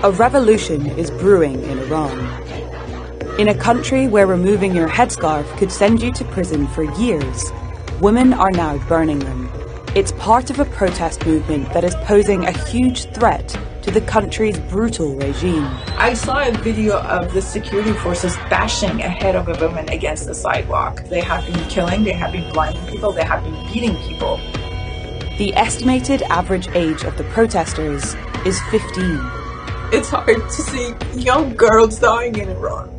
A revolution is brewing in Iran. In a country where removing your headscarf could send you to prison for years, women are now burning them. It's part of a protest movement that is posing a huge threat to the country's brutal regime. I saw a video of the security forces bashing a head of a woman against the sidewalk. They have been killing, they have been blinding people, they have been beating people. The estimated average age of the protesters is 15. It's hard to see young girls dying in Iran.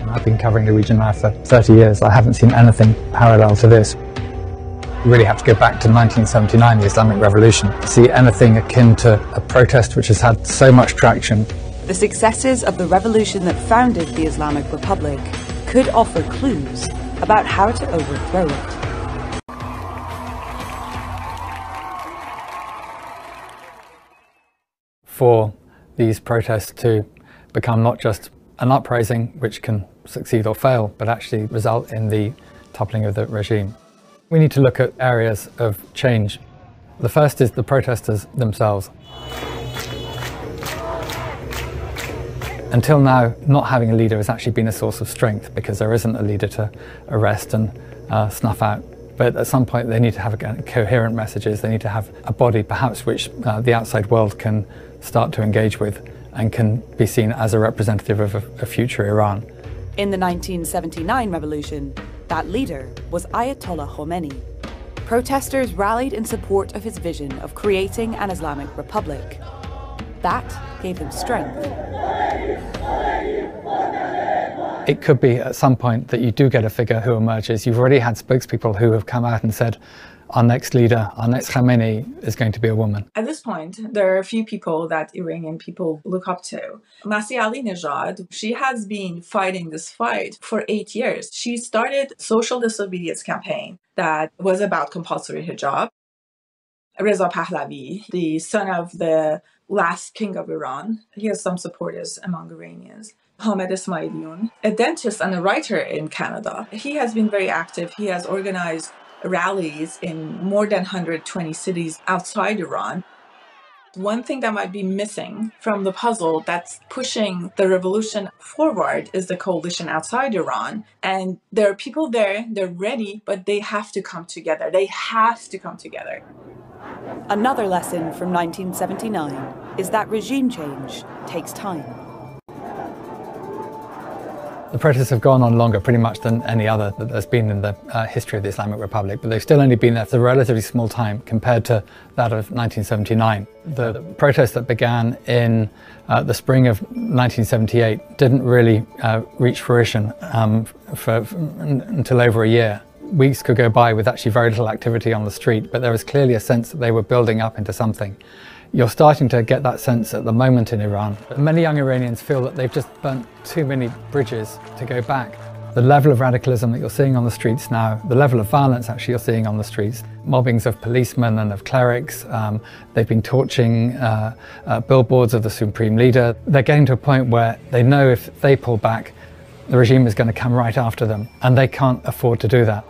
I've been covering the region now for 30 years. I haven't seen anything parallel to this. You really have to go back to 1979, the Islamic Revolution, to see anything akin to a protest which has had so much traction. The successes of the revolution that founded the Islamic Republic could offer clues about how to overthrow it. For these protests to become not just an uprising which can succeed or fail, but actually result in the toppling of the regime. We need to look at areas of change. The first is the protesters themselves. Until now, not having a leader has actually been a source of strength because there isn't a leader to arrest and snuff out. But at some point they need to have coherent messages, they need to have a body perhaps which the outside world can start to engage with and can be seen as a representative of a future Iran. In the 1979 revolution, that leader was Ayatollah Khomeini. Protesters rallied in support of his vision of creating an Islamic Republic. That gave them strength. It could be at some point that you do get a figure who emerges. You've already had spokespeople who have come out and said, our next leader, our next Khamenei is going to be a woman. At this point, there are a few people that Iranian people look up to. Masih Ali-Nejad, she has been fighting this fight for 8 years. She started a social disobedience campaign that was about compulsory hijab. Reza Pahlavi, the son of the last king of Iran, he has some supporters among Iranians. Hamid Ismailion, a dentist and a writer in Canada. He has been very active. He has organized rallies in more than 120 cities outside Iran. One thing that might be missing from the puzzle that's pushing the revolution forward is the coalition outside Iran. And there are people there, they're ready, but they have to come together. They have to come together. Another lesson from 1979 is that regime change takes time. The protests have gone on longer pretty much than any other that there's been in the history of the Islamic Republic, but they've still only been there for a relatively small time compared to that of 1979. The protests that began in the spring of 1978 didn't really reach fruition until over a year. Weeks could go by with actually very little activity on the street, but there was clearly a sense that they were building up into something. You're starting to get that sense at the moment in Iran. Many young Iranians feel that they've just burnt too many bridges to go back. The level of radicalism that you're seeing on the streets now, the level of violence actually you're seeing on the streets, mobbings of policemen and of clerics, they've been torching billboards of the supreme leader. They're getting to a point where they know if they pull back, the regime is going to come right after them, and they can't afford to do that.